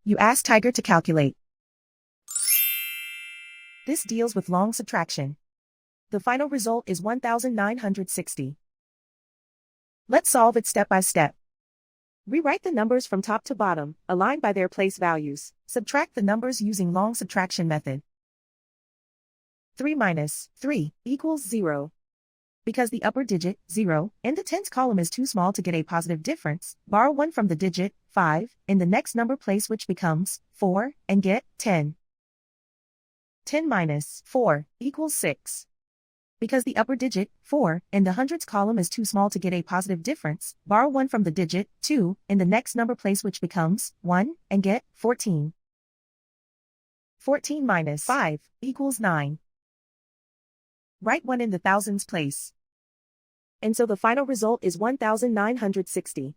You ask Tiger to calculate. This deals with long subtraction. The final result is 1960. Let's solve it step by step. Rewrite the numbers from top to bottom, aligned by their place values. Subtract the numbers using long subtraction method. 3 minus 3 equals 0. Because the upper digit, 0, in the tens column is too small to get a positive difference, borrow 1 from the digit, 5, in the next number place which becomes 4, and get 10. 10 minus 4 equals 6. Because the upper digit, 4, in the hundreds column is too small to get a positive difference, borrow 1 from the digit, 2, in the next number place which becomes 1, and get 14. 14 minus 5 equals 9. Write 1 in the thousands place. And so the final result is 1960.